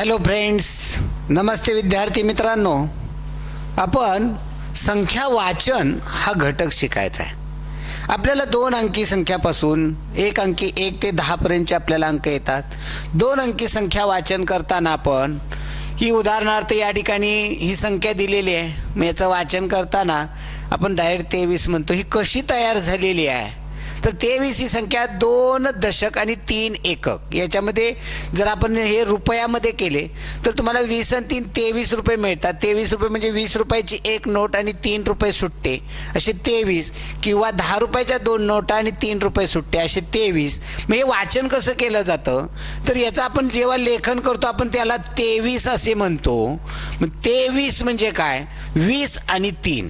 Hello friends, नमस्ते विद्यार्थी मित्रांनो. आपण संख्या वाचन हा घटक शिकायचा आहे. आपल्याला 2 अंकी संख्यापासून 1 अंकी 1 ते 10 पर्यंतचे आपल्याला अंक येतात. 2 अंकी संख्या वाचन करताना आपण ही उदाहरणार्थ या ठिकाणी ही संख्या दिलेली आहे. मग याचं वाचन करताना आपण डायरेक्ट 23 म्हणतो. ही कशी तयार झालेली आहे तर 23 ही संख्या 2 दशक आणि 3 एकक याच्यामध्ये जर आपण हे रुपयामध्ये केले तर तुम्हाला 20 आणि 3 23 रुपये मिळतात. 23 रुपये म्हणजे 20 रुपयाची एक नोट आणि 3 रुपये सुट्टे असे 23, किंवा 10 रुपयाच्या 2 नोटा आणि 3 रुपये सुट्टे असे 23. मग हे वाचन कसं केलं जातं तर याचं आपण जेव्हा लेखन करतो आपण त्याला 23 असे म्हणतो. मग 23 म्हणजे काय, 20 आणि 3.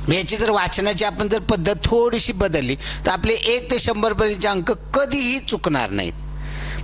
याची जर वाचनाची आपण जर पद्धत थोडीशी बदलली तर आपले 1 ते 100 पर्यंतचे अंक कधीही चुकणार नाहीत.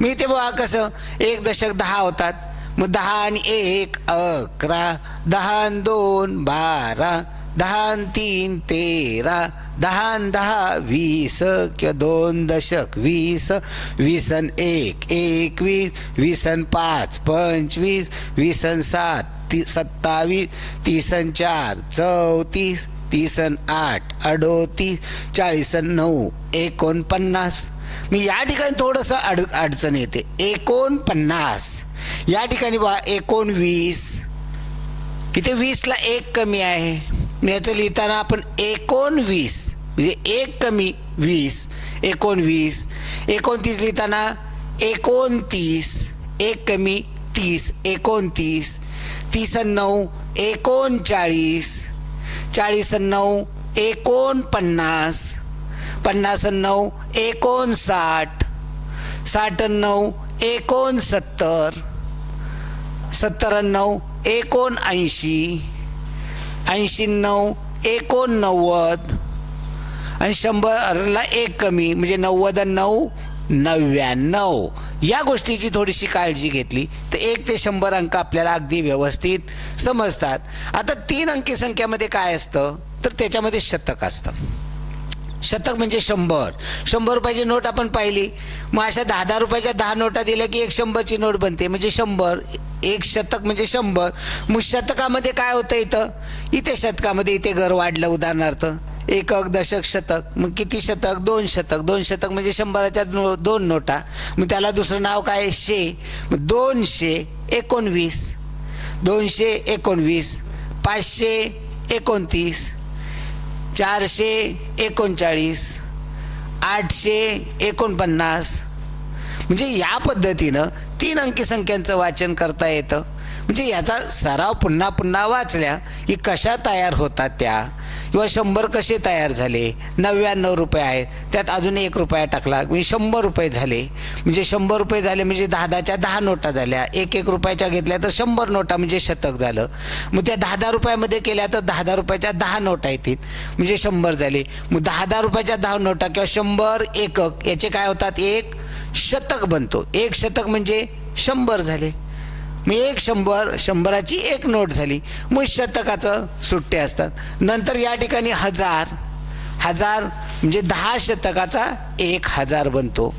मी ते बघा कसं 1 दशक 10 होतात. मग 10 आणि 1 11, 10 आणि 2 12, 10 आणि 3 13, 10 आणि 10 20, किंवा 2 दशक 20, 20 आणि 1 21, 20 आणि 5 25, 20 आणि 7 27, 30 आणि 4 34, 30 आणि 8 38, 40 आणि 9 49. मी या ठिकाणी थोडंसं अडचण येते. 49 या ठिकाणी बघा 19. इथे 20ला 1 कमी आहे. मी याचं लिहिताना आपण 19 म्हणजे 1 कमी 20 19. 29 लिहिताना 29 1 कमी 30 29. 30 आणि 9 39. 40 आणि 9 49. 50 आणि 9 59. 60 आणि 9 69. 70 आणि 9 79. 80 आणि 9 89. आणि 100ला 1 कमी म्हणजे 90 आणि 9 99. या गोष्टीची थोडीशी काळजी घेतली तर 1 ते 100 अंक आपल्याला अगदी व्यवस्थित समजतात. आता 3 अंकी संख्यामध्ये काय असतं तर त्याच्यामध्ये शतक असतं. शतक म्हणजे 100 रुपयाची नोट आपण पाहिली. मग अशा 10 रुपयाच्या 10 नोटा दिल्या की 100ची नोट बनते म्हणजे 100. एक शतक म्हणजे 100. मग शतकामध्ये काय होतं इथे शतकामध्ये इथे घर वाढलं. उदाहरणार्थ एकक दशक शतक. मग किती शतक, 2 शतक. 2 शतक म्हणजे 100च्या 2 नोटा. मग त्याला दुसरं नाव काय, शे. मग 219, 219, 529, 439, 849. म्हणजे या पद्धतीनं 3 अंकी संख्यांचं वाचन करता येतं. म्हणजे याचा सराव पुन्हा पुन्हा वाचल्या की कशा तयार होतात त्या, किंवा 100 कसे तयार झाले. 99 रुपये आहेत त्यात अजून 1 रुपया टाकला म्हणजे 100 रुपये झाले. म्हणजे 100 रुपये झाले म्हणजे 10च्या 10 नोटा झाल्या. 1 रुपयाच्या घेतल्या तर 100 नोटा म्हणजे शतक झालं. मग त्या 10 रुपयामध्ये केल्या तर 10 रुपयाच्या 10 नोटा येतील म्हणजे 100 झाले. मग 10 रुपयाच्या 10 नोटा किंवा 100 एकक याचे काय होतात, 1 शतक बनतो. 1 शतक म्हणजे 100 झाले. मग 100ची 1 नोट झाली. मग शतकाचं सुट्टे असतात. नंतर या ठिकाणी 1000 म्हणजे 10 शतकाचा 1000 बनतो.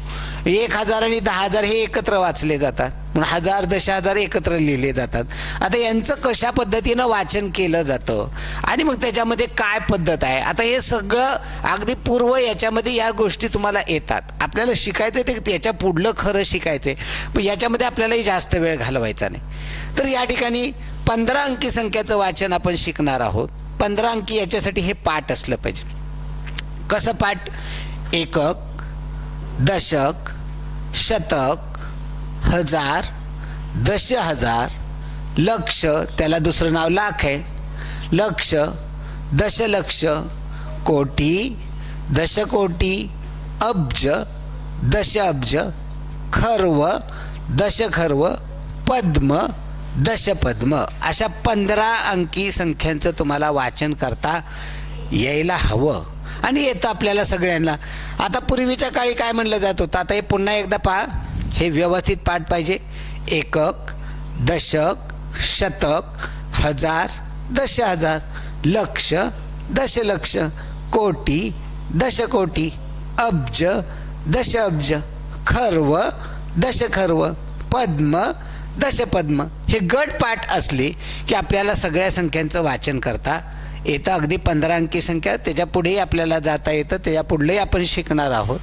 1000 आणि 10000 हे एकत्र वाचले जातात. म्हणून 1000 10,000 एकत्र लिहिले जातात. आता यांचं कशा पद्धतीनं वाचन केलं जातं आणि मग त्याच्यामध्ये काय पद्धत आहे, आता हे सगळं अगदी पूर्व याच्यामध्ये या गोष्टी तुम्हाला येतात. आपल्याला शिकायचं ते त्याच्या पुढलं खरं शिकायचं आहे. पण याच्यामध्ये आपल्यालाही जास्त वेळ घालवायचा नाही. तर या ठिकाणी 15 अंकी संख्याचं वाचन आपण शिकणार आहोत. 15 अंकी याच्यासाठी हे पाठ असलं पाहिजे. कसं पाठ, एकक, दशक, शतक, हजार, दशहजार, लक्ष, त्याला दुसरं नाव लाख आहे, लक्ष, दशलक्ष, कोटी, दशकोटी, अब्ज, दशअब्ज, खर्व, दशखर्व, पद्म, दशपद्म. अशा 15 अंकी संख्यांचं तुम्हाला वाचन करता यायला हवं आणि येतं आपल्याला सगळ्यांना. आता पूर्वीच्या काळी काय म्हणलं जात होतं, आता हे पुन्हा एकदा पहा, हे व्यवस्थित पाठ पाहिजे. एकक, दशक, शतक, हजार, दशहजार, लक्ष, दशलक्ष, कोटी, दशकोटी, अब्ज, दशअब्ज, खर्व, दशखर्व, पद्म, दशपद्म हे गट पाठ असले की आपल्याला सगळ्या संख्यांचं वाचन करता येतं. अगदी 15 अंकी संख्या त्याच्या पुढेही आपल्याला जाता येतं, त्याच्या पुढलंही आपण शिकणार आहोत.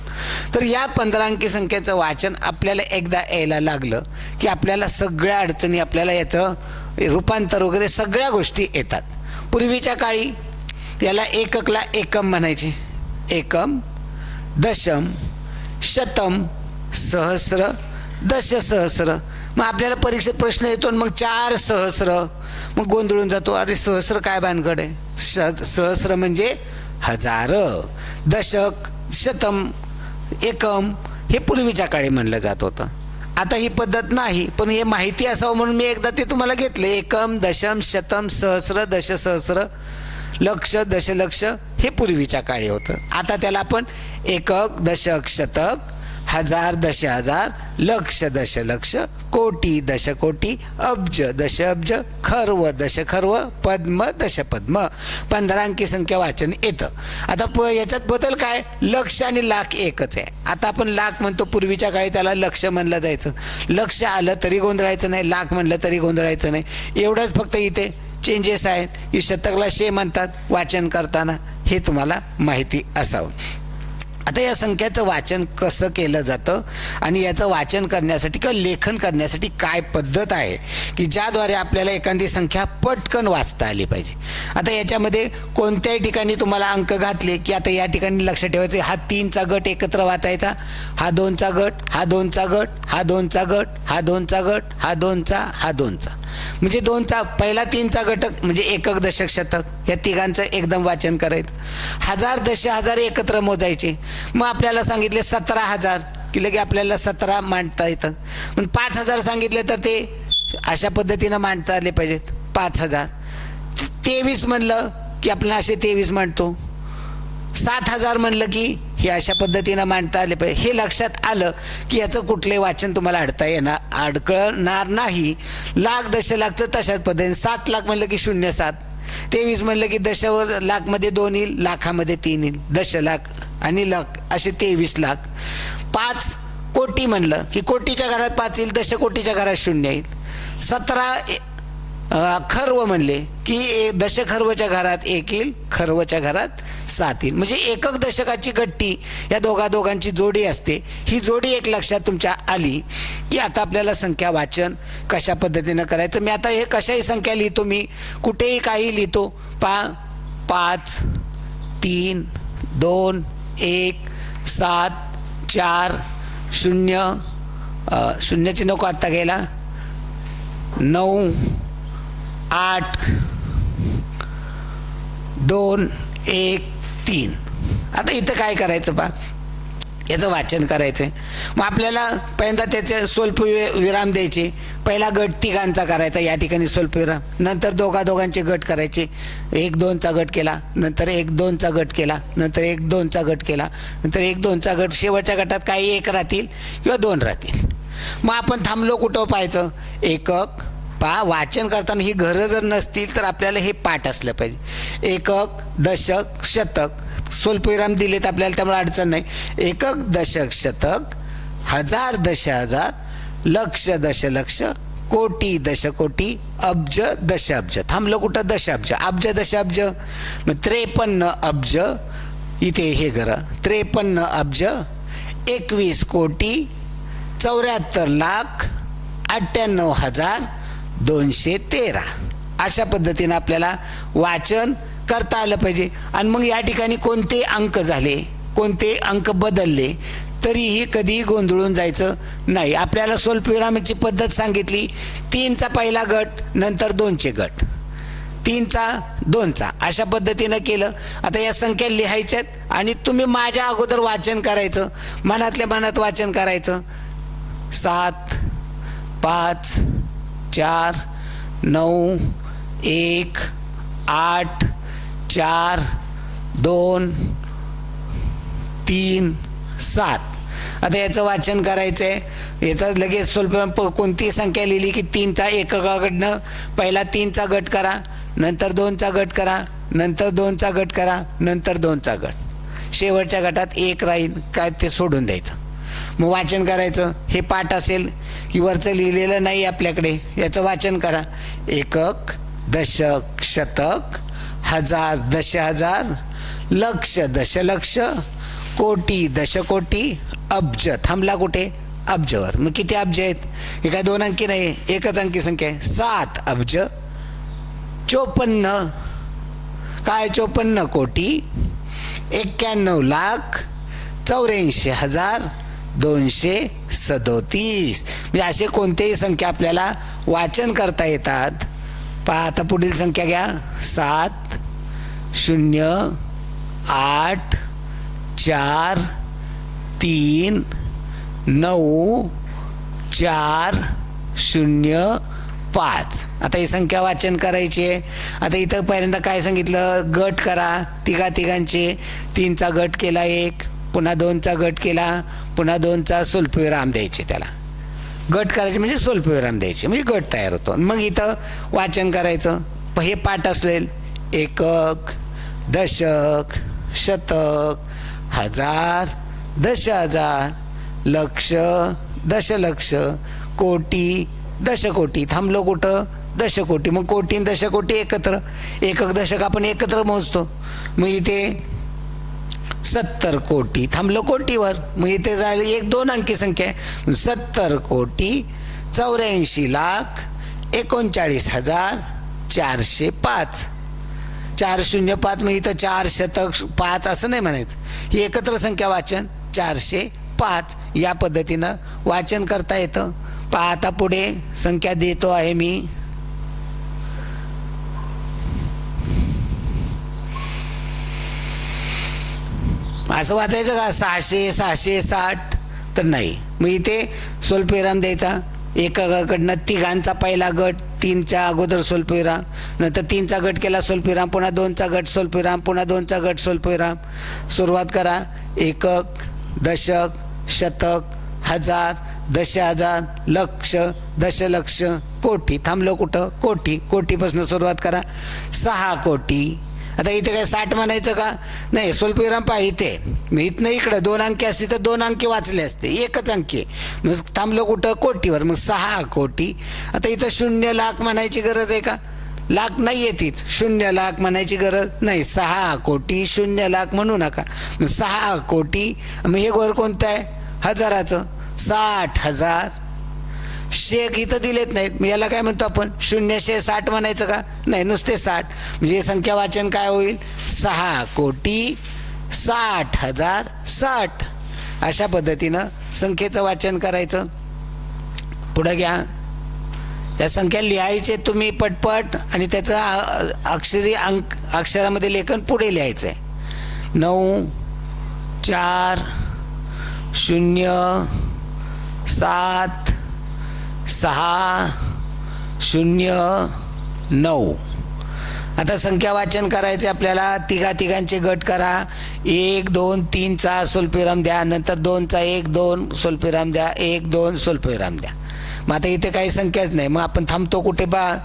तर या 15 अंकी संख्येचं वाचन आपल्याला एकदा यायला लागलं की आपल्याला सगळ्या अडचणी, आपल्याला याचं रूपांतर वगैरे सगळ्या गोष्टी येतात. पूर्वीच्या काळी याला एककला एकम म्हणायचे. एकम, दशम, शतम, सहस्र, दशसहस्र. मग आपल्याला परीक्षेत प्रश्न येतो मग 4 सहस्र, मग गोंधळून जातो. अरे सहस्र काय भानगड आहे? सहस्र म्हणजे हजार. दशक, शतम, एकम हे पूर्वीच्या काळी म्हणलं जात होतं. आता ही पद्धत नाही, पण हे माहिती असावं म्हणून मी एकदा ते तुम्हाला घेतलं. एकम, दशम, शतम, सहस्र, दशसहस्र, लक्ष, दशलक्ष हे पूर्वीच्या काळी होतं. आता त्याला आपण एकक, दशक, शतक, हजार, दशहजार, लक्ष, दशलक्ष, कोटी, दशकोटी, अब्ज, दशअब्ज, खर्व, दशखर्व, पद्म, दशपद्म 15 अंकी संख्या वाचन येतं. आता याच्यात बदल काय? लक्ष आणि लाख एकच आहे. आता आपण लाख म्हणतो, पूर्वीच्या काळी त्याला लक्ष म्हणलं जायचं. लक्ष आलं तरी गोंधळायचं नाही, लाख म्हणलं तरी गोंधळायचं नाही. एवढंच फक्त इथे चेंजेस आहेत की शतकला शे म्हणतात वाचन करताना, हे तुम्हाला माहिती असावं. आता या संख्याचं वाचन कसं केलं जातं आणि याचं वाचन करण्यासाठी किंवा लेखन करण्यासाठी काय पद्धत आहे की ज्याद्वारे आपल्याला एखादी संख्या पटकन वाचता आली पाहिजे. आता याच्यामध्ये कोणत्याही ठिकाणी तुम्हाला अंक घातले की आता या ठिकाणी लक्षात ठेवायचे, हा 3चा गट एकत्र वाचायचा, हा 2चा गट, हा 2चा गट, हा 2चा गट, हा 2चा गट, हा 2चा, हा 2चा, म्हणजे 2चा पहिला 3चा घटक म्हणजे एकक, दशक, शतक या तिघांचं एकदम वाचन करायचं. हजार, दशहजार एकत्र मोजायचे. मग आपल्याला सांगितले 17,000 की लगे आपल्याला 17 मांडता येतं. पण 5,000 सांगितले तर ते अशा पद्धतीनं मांडता आले पाहिजेत. 5,000. 23 म्हणलं की आपण असे 23 मांडतो. 7,000 म्हणलं की हे अशा पद्धतीनं मांडता आले पाहिजे. हे लक्षात आलं की याचं कुठलंही वाचन तुम्हाला अडकळणार नाही. लाख, दशलाखचं तशाच पद्धतीने. 7 लाख म्हणलं की 07. 23 म्हणलं की दशावर लाखमध्ये 2 येईल, लाखामध्ये 3 येईल. दशलाख आणि लाख असे 23 लाख. 5 कोटी म्हणलं की कोटीच्या घरात 5 येईल, दशकोटीच्या घरात 0 येईल. 17 खर्व म्हणले की दशखर्वच्या घरात 1 येईल, खर्वच्या घरात 7 येईल. म्हणजे एकक दशकाची गट्टी या दोघांची जोडी असते. ही जोडी एक लक्षात तुमच्या आली की आता आपल्याला संख्या वाचन कशा पद्धतीनं करायचं. मी आता हे कशाही संख्या लिहितो, मी कुठेही काही लिहितो. 5, 3, 2, 1, 7, 4, 0, शून्याची नको आत्ता गेला, 9, 8, 2, 1, 3. आता इथं काय करायचं पहा, याचं वाचन करायचं आहे. मग आपल्याला पहिल्यांदा त्याचे स्वल्प विराम द्यायचे. पहिला गट तिघांचा करायचा, या ठिकाणी स्वल्प विराम. नंतर दोघांचे गट करायचे. 1, 2चा गट केला, नंतर 1, 2चा गट केला, नंतर 1, 2चा गट केला, नंतर 1, 2चा गट. शेवटच्या गटात काही 1 राहतील किंवा 2 राहतील. मग आपण थांबलो कुठं पाहायचं? एकक. पहा, वाचन करताना ही घरं जर नसतील तर आपल्याला हे पाठ असलं पाहिजे. एकक, दशक, शतक. स्वल्पविराम दिलेत आपल्याला, त्यामुळे अडचण नाही. एकक, दशक, शतक, हजार, दशहजार, लक्ष, दशलक्ष, कोटी, दशकोटी, अब्ज, दशअब्ज. थांबलं कुठं? दशअब्ज. अब्ज, दशअब्ज. मग 53 अब्ज. इथे हे घरं 53 अब्ज, 21 कोटी, 74 लाख, 98,213. अशा पद्धतीनं आपल्याला वाचन करता आलं पाहिजे. आणि मग या ठिकाणी कोणते अंक झाले, कोणते अंक बदलले तरीही कधीही गोंधळून जायचं नाही. आपल्याला स्वल्पविरामाची पद्धत सांगितली. 3चा पहिला गट, नंतर 2चे गट, 3चा 2चा अशा पद्धतीनं केलं. आता या संख्या लिहायच्यात आणि तुम्ही माझ्या अगोदर वाचन करायचं, मनातल्या मनात वाचन करायचं. 7, 5, 4, 9, 1, 8, 4, 2, 3, 7. आता याचं वाचन करायचं आहे. याचं लगेच स्वल्प कोणती संख्या लिहिली की 3चा एककाकडनं पहिला 3चा गट करा, नंतर 2चा गट करा, नंतर 2चा गट करा, नंतर 2चा गट. शेवटच्या गटात 1 राहील काय ते सोडून द्यायचं. मग वाचन करायचं. हे पाठ असेल की वरचं लिहिलेलं नाही आपल्याकडे, याचं वाचन करा. एकक, दशक, शतक, हजार, दशहजार, लक्ष, दशलक्ष, कोटी, दशकोटी, अब्ज. थांबला कुठे? अब्जवर. मग किती अब्ज आहेत? हे काय दोन अंकी नाही, एकच अंकी संख्या आहे. 7 अब्ज 54. काय? 54 कोटी 91,84,237. म्हणजे असे कोणतेही संख्या आपल्याला वाचन करता येतात. पहा आता पुढील संख्या घ्या. 7 0 8 4 3 9 4 0 5. आता ही संख्या वाचन करायची आहे. आता इथं पहिल्यांदा काय सांगितलं? गट करा तिघांचे. 3चा गट केला, 1 पुन्हा 2चा गट केला, पुन्हा 2चा स्वल्पविराम द्यायचे. त्याला गट करायचे म्हणजे स्वल्पविराम द्यायचे, म्हणजे गट तयार होतो. मग इथं वाचन करायचं. हे पाठ असेल एकक, दशक, शतक, हजार, दशहजार, लक्ष, दशलक्ष, कोटी, दशकोटी. थांबलो कुठं? दशकोटी. मग कोटी आणि दशकोटी एकत्र. एकक दशक आपण एकत्र मोजतो. मग इथे 70 कोटी. थांबलो कोटीवर. मग इथे झालं 1-2 अंकी संख्या आहे. 70 कोटी 84,39,405. 405. मग इथं 4 शतक 5 असं नाही म्हणायचं, ही एकत्र संख्या वाचन 405. या पद्धतीनं वाचन करता येतं. पहा आता पुढे संख्या देतो आहे मी. असं वाचायचं का 600 660? तर नाही. मग इथे स्वल्पविराम द्यायचा. एकाकडनं तिघांचा पहिला गट, 3च्या अगोदर स्वल्पविराम, नंतर 3चा गट केला स्वल्पविराम, पुन्हा 2चा गट स्वल्पविराम, पुन्हा 2चा गट स्वल्पविराम. सुरुवात करा. एकक, दशक, शतक, हजार, दशहजार, लक्ष, दशलक्ष, कोटी. थांबलो कुठं? कोटी. कोटीपासून सुरुवात करा. 6 कोटी. आता इथे काय 60 म्हणायचं का? नाही. स्वल्पविराम पहा इथे. मी इथनं इकडं 2 अंकी असते तर 2 अंकी वाचले असते, एकच अंकी. मग थांबलो कुठं? कोटीवर. मग 6 कोटी. आता इथं 0 लाख म्हणायची गरज आहे का? लाख नाही येतील. 0 लाख म्हणायची गरज नाही. 6 कोटी 0 लाख म्हणू नका. मग 6 कोटी. मग हे वर कोणतं आहे? हजाराचं. 60,000. शेक इथं दिलेत नाहीत. मग याला काय म्हणतो आपण? 0/60 म्हणायचं का? नाही, नुसते 60. म्हणजे संख्या वाचन काय होईल? 6 कोटी 60,060. अशा पद्धतीनं संख्येचं वाचन करायचं. पुढं घ्या. त्या संख्या लिहायचे तुम्ही पटपट आणि त्याचं अक्षरामध्ये लेखन पुढे लिहायचं आहे. 9 4 0 7 6 0 9. आता संख्या वाचन करायचे आपल्याला. तिघांचे गट करा. 1 2 3चा स्वल्पविराम द्या, नंतर 2चा 1 2 स्वल्पविराम द्या, 1 2 स्वल्पविराम द्या. मग आता इथे काही संख्याच नाही. मग आपण थांबतो कुठे? बा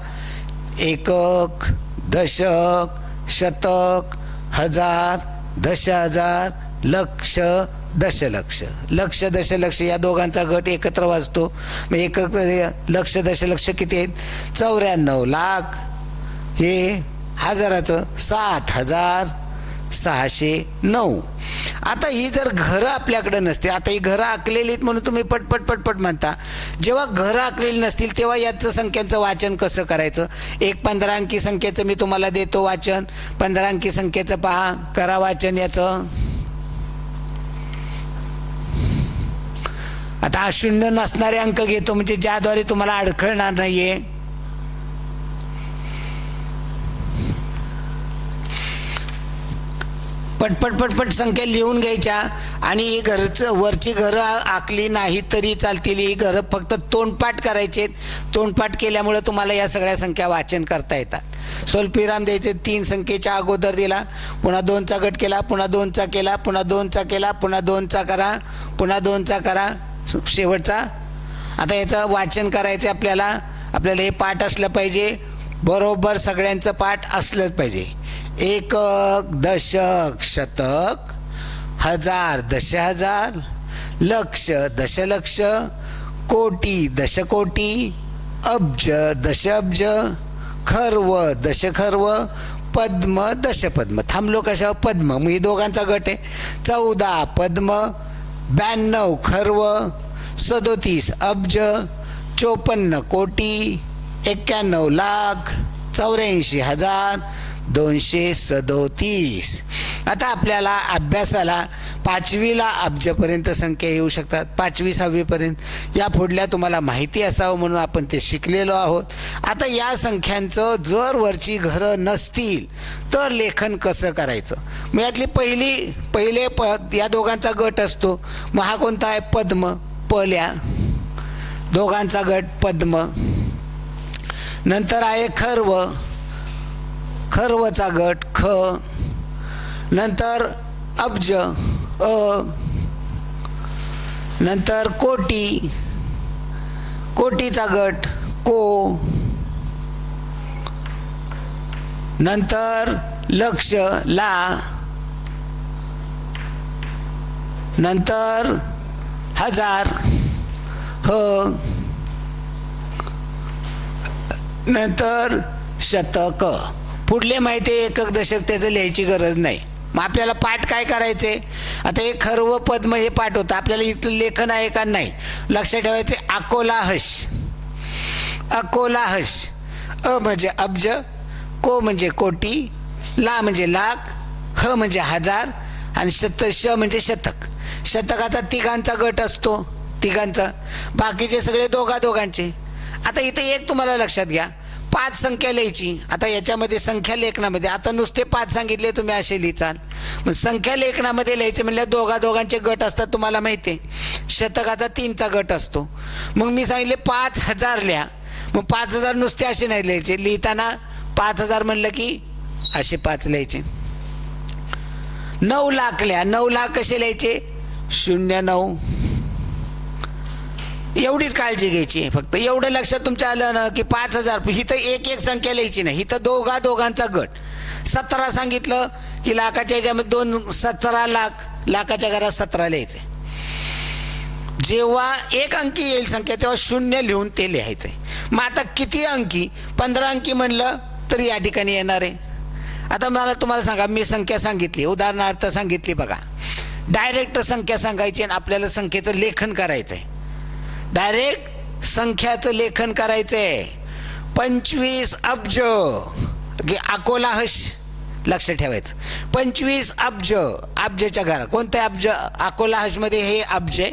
एकक, दशक, शतक, हजार, दशहजार, लक्ष, दशलक्ष. लक्ष दशलक्ष या दोघांचा गट एकत्र वाचतो. मग एकक लक्ष दशलक्ष किती आहेत? 94 लाख. हे हजाराचं 7,609. आता ही जर घरं आपल्याकडे नसते, आता ही घरं आखलेली आहेत म्हणून तुम्ही पटपट म्हणता. जेव्हा घरं आखलेली नसतील तेव्हा याचं संख्यांचं वाचन कसं करायचं? एक 15 अंकी संख्येचं मी तुम्हाला देतो वाचन. 15 अंकी संख्येचं पहा, करा वाचन याचं. आता हा 0 नसणारे अंक घेतो, म्हणजे ज्याद्वारे तुम्हाला अडखळणार नाहीये. पटपट संख्या लिहून घ्यायच्या. आणि ही वरची घरं आखली नाही तरी चालतील. ही घरं फक्त तोंडपाठ करायचे. तोंडपाठ केल्यामुळे तुम्हाला या सगळ्या संख्या वाचन करता येतात. स्वल्पविराम द्यायचे. 3 संख्येच्या अगोदर दिला, पुन्हा 2चा गट केला, पुन्हा 2चा केला, पुन्हा 2चा केला, पुन्हा 2चा करा, पुन्हा 2चा करा, शेवटचा. आता याचं वाचन करायचं आपल्याला. हे पाठ असलं पाहिजे, बरोबर सगळ्यांचं पाठ असलंच पाहिजे. एकक, दशक, शतक, हजार, दशहजार, लक्ष, दशलक्ष, कोटी दशकोटी, अब्ज दशअब्ज, खर्व दशखर्व, पद्म दशपद्म. थांबलो कशावर? पद्म. मग ही दोघांचा गट आहे. 14 पद्म, 92 खर्व, 37 अब्ज, 54 कोटी, 91 लाख, 84,237. आता आपल्याला अभ्यासाला 5वीला अब्जपर्यंत संख्या येऊ शकतात, 5वी 6वीपर्यंत. या पुढल्या तुम्हाला माहिती असावं म्हणून आपण ते शिकलेलो आहोत. आता या संख्यांचं जर वरची घरं नसतील तर लेखन कसं करायचं? मग यातली पहिले पद या दोघांचा गट असतो. मग हा कोणता आहे? पद्म. पल्या दोघांचा गट पद्म. नंतर आहे खर्व, खर्वचा गट ख. नंतर अब्ज अ. नंतर कोटी, कोटीचा गट को. नंतर लक्ष ला. नंतर हजार ह. नंतर शतक. पुढले माहिती आहे एकक दशक, त्याचं लिहायची गरज नाही. मग आपल्याला पाठ काय करायचे? आता हे खर्व पद्म हे पाठ होतं. आपल्याला इथलं लेखन आहे का? नाही. लक्षात ठेवायचे अकोला हश, अकोला हश. अ म्हणजे अब्ज, को म्हणजे कोटी, ला म्हणजे लाख, ह म्हणजे हजार आणि श म्हणजे शतक. शतकाचा तिघांचा गट असतो, तिघांचा. बाकीचे सगळे दोघांचे. आता इथे एक तुम्हाला लक्षात घ्या, 5 संख्या लिहायची. आता याच्यामध्ये संख्या लेखनामध्ये आता नुसते 5 सांगितले तुम्ही असे लिहिचाल. मग संख्या लेखनामध्ये लिहायचे म्हणजे दोघांचे गट असतात, तुम्हाला माहिती आहे. शतकाचा 3चा गट असतो. मग मी सांगितले 5,000 लिहा. मग 5,000 नुसते असे नाही लिहायचे. लिहिताना 5,000 म्हणलं की असे 5 लिहायचे. 9 लाख लिहा. 9 लाख कसे लिहायचे? 09. एवढीच काळजी घ्यायची आहे फक्त. एवढं लक्षात तुमच्या आलं ना की 5,000. हिथं एक संख्या लिहायची नाही. हिथं दोघांचा गट. 17 सांगितलं की लाखाच्या ह्याच्यामध्ये 17 लाख, लाखाच्या घरात 17 लिहायचे. जेव्हा एक अंकी येईल संख्या तेव्हा 0 लिहून ते लिहायचंय. मग आता किती अंकी? 15 अंकी म्हणलं तर या ठिकाणी येणार आहे. आता मला तुम्हाला सांगा, मी संख्या सांगितली, उदाहरणार्थ सांगितली बघा. डायरेक्ट संख्या सांगायची आणि आपल्याला संख्येचं लेखन करायचंय. डायरेक्ट संख्याचं लेखन करायचंय. 25 अब्ज, अकोला हश लक्ष ठेवायचं. 25 अब्ज, अब्जच्या घरात कोणते अब्ज? अकोला हश मध्ये हे अब्ज आहे,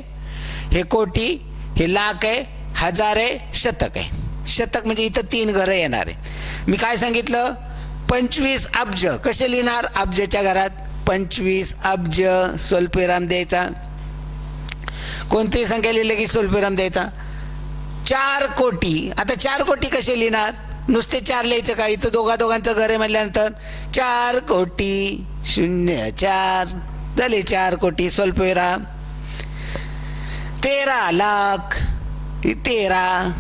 हे कोटी, हे लाख आहे, हजार आहे, शतक आहे. शतक म्हणजे इथं 3 घरं येणार आहे. मी काय सांगितलं? 25 अब्ज. कसे लिहिणार? अब्जच्या घरात 25 अब्ज, स्वल्पविराम द्यायचा. कोणतीही संख्या लिहिली की स्वल्पविराम द्यायचा. 4 कोटी. आता 4 कोटी कसे लिहिणार? नुसते 4 लिहायचं का? इथं दोघांचं घर आहे म्हटल्यानंतर 4 कोटी 04 झाले. 4 कोटी स्वल्पविराम. 13 लाख 13.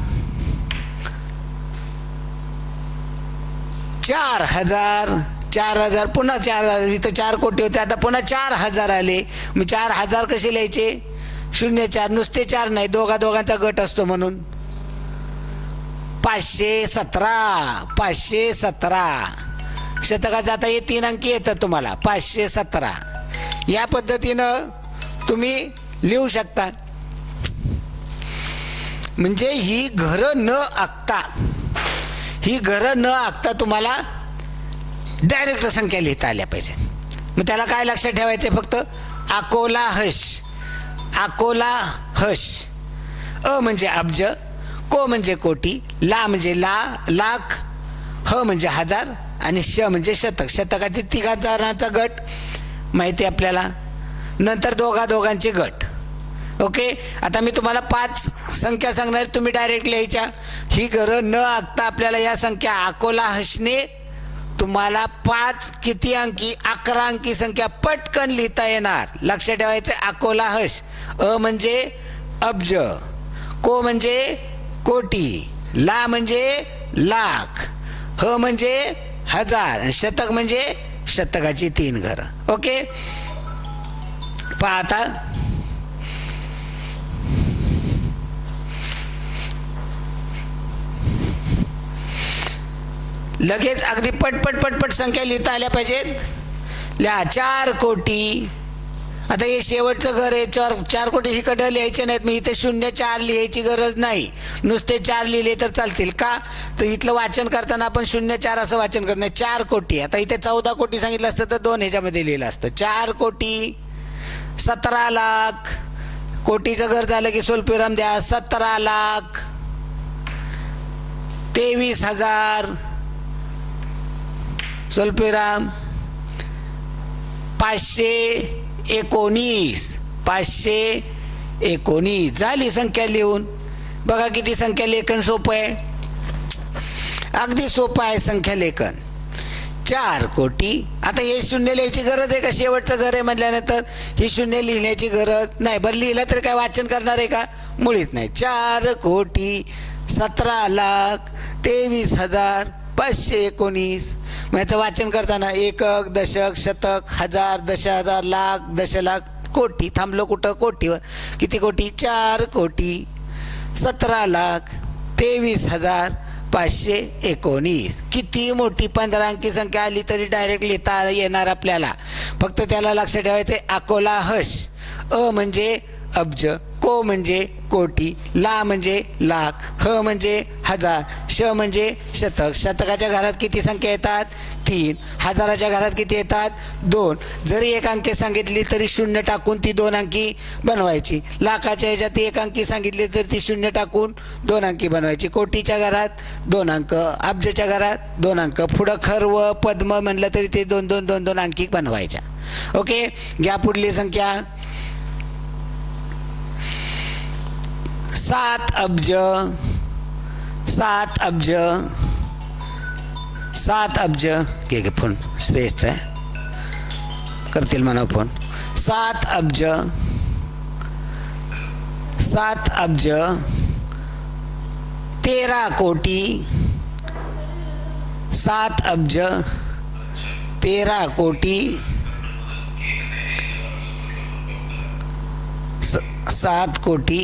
4,000 पुन्हा 4. इथं 4 कोटी होते, आता पुन्हा 4,000 आले. मग 4,000 कसे लिहायचे? 04. नुसते 4 नाही, दोघांचा गट असतो म्हणून 517. शतकाचा आता हे 3 अंकी येतात तुम्हाला. 517 या पद्धतीनं तुम्ही लिहू शकता. म्हणजे ही घरं न आखता तुम्हाला डायरेक्ट संख्या लिहिता आल्या पाहिजे. मग त्याला काय लक्षात ठेवायचे? फक्त अकोला हश. अ म्हणजे अब्ज, को म्हणजे कोटी, ला म्हणजे लाख, ह म्हणजे हजार आणि श म्हणजे शतक. शतकाचे 3 गट माहिती आपल्याला. नंतर दोघांचे गट. ओके. आता मी तुम्हाला 5 संख्या सांगणार, तुम्ही डायरेक्ट लिहायच्या. ही घरं न आखता आपल्याला या संख्या अकोला हशने तुम्हाला 5 किती अंकी? 11 अंकी संख्या पटकन लिहिता येणार. लक्षात ठेवायचं अकोला हश. अ म्हणजे अब्ज, को म्हणजे कोटी, ला म्हणजे लाख, ह म्हणजे हजार आणि शतक म्हणजे शतकाची 3 घरं. ओके. पहा आता लगेच अगदी पटपट पटपट संख्या लिहिता आल्या पाहिजेत. लिहा 4 कोटी. आता हे शेवटचं घर आहे, 4 कोटी इकडं लिहायचे नाहीत. मी इथे 0-4 लिहायची गरज नाही. नुसते 4 लिहिले तर चालतील का? तर इथलं वाचन करताना आपण 0-4 असं वाचन करत नाही. 4 कोटी. आता इथे 14 कोटी सांगितलं असतं तर 2 ह्याच्यामध्ये लिहिलं असतं. 4 कोटी 17 लाख. कोटीचं घर झालं की स्वल्पविराम द्या. 17 लाख 23,000 स्वल्पविराम 519. 519 झाली संख्या लिहून. बघा किती संख्या लेखन सोपं आहे. अगदी सोपं आहे संख्या लेखन. 4 कोटी. आता हे 0 लिहायची गरज आहे का? शेवटचं घर आहे म्हटल्यानंतर ही 0 लिहिण्याची गरज नाही. बरं लिहिलं तर काय वाचन करणार आहे का? मुळीच नाही. 4 कोटी 17 लाख 23,519. मग याचं वाचन करताना एकक, दशक, शतक, हजार, दशहजार, लाख, दशलाख, कोटी. थांबलो कुठं? कोटीवर. किती कोटी? 4 कोटी 17 लाख 23,519. किती मोठी 15 अंकी संख्या आली तरी डायरेक्ट लिहिता येणार आपल्याला. फक्त त्याला लक्ष ठेवायचं अकोला हश. अ म्हणजे अब्ज, को म्हणजे कोटी, ला म्हणजे लाख, ह म्हणजे हजार, श म्हणजे शतक. शतकाच्या घरात किती संख्या येतात? 3. हजाराच्या घरात किती येतात? 2. जरी 1 अंकी सांगितली तरी 0 टाकून ती 2 अंकी बनवायची. लाखाच्या ह्याच्यात 1 अंकी सांगितली तर ती 0 टाकून 2 अंकी बनवायची. कोटीच्या घरात 2 अंक, अब्जच्या घरात 2 अंक. पुढं खर्व पद्म म्हणलं तरी ते 2 अंकी बनवायच्या. ओके, घ्या पुढली संख्या. 7 अब्ज. 7 अब्ज. 7 अब्ज. घे फोन, श्रेयसचा आहे, करतील म्हणा फोन. 7 अब्ज. 7 अब्ज 13 कोटी. 7 अब्ज 13 कोटी 7 कोटी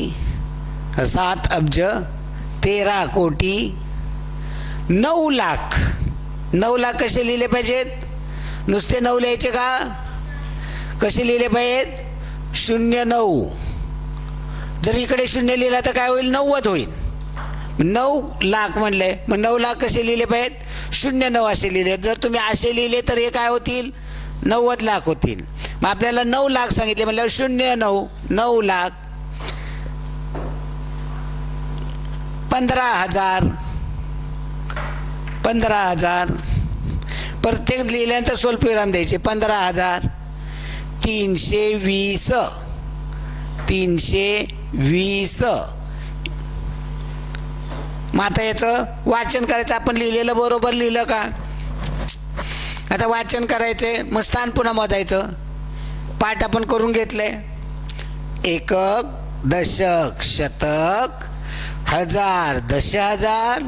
7 अब्ज 13 कोटी 9 लाख. 9 लाख कसे लिहिले पाहिजेत? नुसते 9 लिहायचे का? कसे लिहिले पाहिजेत? 09. जर इकडे 0 लिहिला तर काय होईल? 90 होईल. 9 लाख म्हणले, मग 9 लाख कसे लिहिले पाहिजेत? 09 असे लिहिले. जर तुम्ही असे लिहिले तर हे काय होतील? 90 लाख होतील. मग आपल्याला 9 लाख सांगितले म्हटल्यावर 09 9 लाख 15,000. 15,000 प्रत्येक लिहिल्यानंतर स्वल्पविराम द्यायचे. 15,000 320. 320. मग आता याचं वाचन करायचं. आपण लिहिलेलं बरोबर लिहिलं का? आता वाचन करायचंय. मग स्थान पुन्हा मोजायचं. पाठ आपण करून घेतलंय. एकक, दशक, शतक, हजार, दशहजार,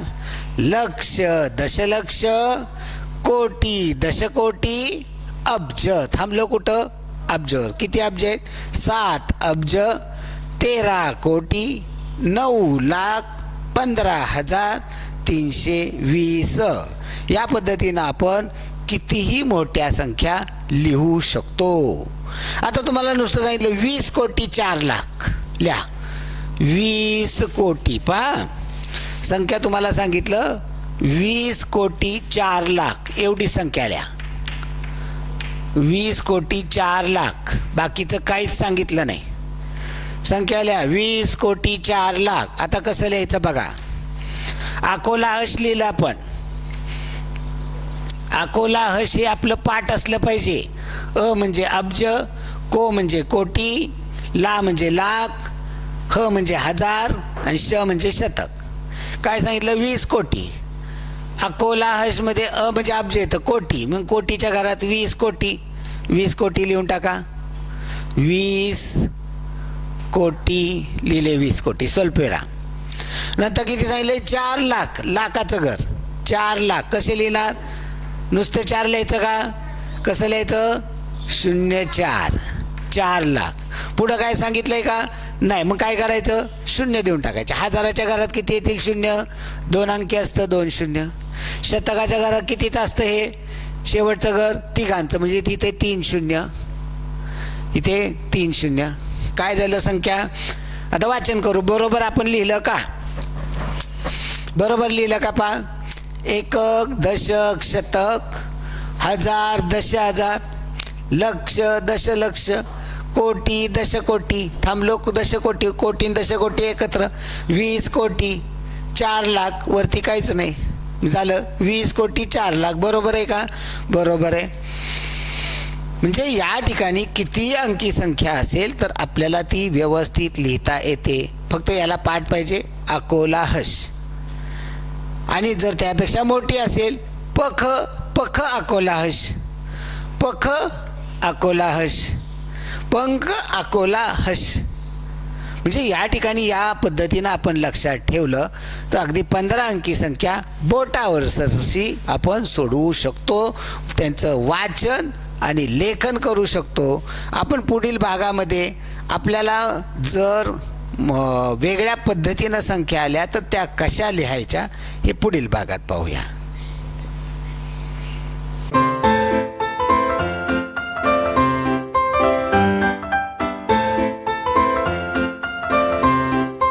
लक्ष, दशलक्ष, कोटी, दशकोटी, अब्ज. थांबलो कुठं? अब्जवर. किती अब्ज आहेत? 7 अब्ज 13 कोटी 9 लाख 15,320. या पद्धतीनं आपण कितीही मोठ्या संख्या लिहू शकतो. आता तुम्हाला नुसतं सांगितलं 20 कोटी 4 लाख. लिहा 20 कोटी. पहा संख्या तुम्हाला सांगितलं 20 कोटी 4 लाख एवढी संख्या लिहा. 20 कोटी 4 लाख. बाकीचं काहीच सांगितलं नाही. संख्या लिहा 20 कोटी 4 लाख. आता कसं लिहायचं बघा. अकोला हश लिहिलं आपण. अकोला हश हे आपलं पाठ असलं पाहिजे. अ म्हणजे अब्ज, को म्हणजे कोटी, ला म्हणजे लाख, ह म्हणजे हजार आणि श म्हणजे शतक. काय सांगितलं? 20 कोटी. अकोला हशमध्ये अ म्हणजे अब्ज येतं, कोटी. मग कोटीच्या घरात 20 कोटी. 20 कोटी लिहून टाका. 20 कोटी लिहिले. 20 कोटी स्वल्पविराम. नंतर किती सांगितले? 4 लाख. लाखाचं घर 4 लाख. कसे लिहिणार? नुसतं 4 लिहायचं का? कसं लिहायचं? 04 4 लाख. पुढं काय सांगितलंय का? नाही. मग काय करायचं? 0 देऊन टाकायचे. हजाराच्या घरात किती येतील? 0. 2 अंकी असतं 2 0. शतकाच्या घरात कितीचं असतं हे शेवटचं घर तिघांचं, म्हणजे तिथे 3 शून्य, इथे 3 शून्य. काय झालं संख्या? आता वाचन करू. बरोबर आपण लिहिलं का? बरोबर लिहिलं का? पहा, एकक, दशक, शतक, हजार, दशहजार, लक्ष, दशलक्ष, कोटी, दशकोटी, थांबलो, दशकोटी, कोटी दशकोटी एकत्र 20 कोटी 4 लाख, वरती काहीच नाही झालं. 20 कोटी 4 लाख. बरोबर आहे का? बरोबर आहे. म्हणजे या ठिकाणी किती अंकी संख्या असेल तर आपल्याला ती व्यवस्थित लिहिता येते. फक्त याला पाठ पाहिजे, अकोला हश. आणि जर त्यापेक्षा मोठी असेल, पख पख अकोला हश, पख अकोला हश, पंख अकोला हश. म्हणजे या ठिकाणी या पद्धतीनं आपण लक्षात ठेवलं तर अगदी 15 अंकी संख्या बोटावर सरशी आपण सोडवू शकतो. त्यांचं वाचन आणि लेखन करू शकतो. आपण पुढील भागामध्ये आपल्याला जर वेगळ्या पद्धतीनं संख्या आल्या तर त्या कशा लिहायच्या हे पुढील भागात पाहूया.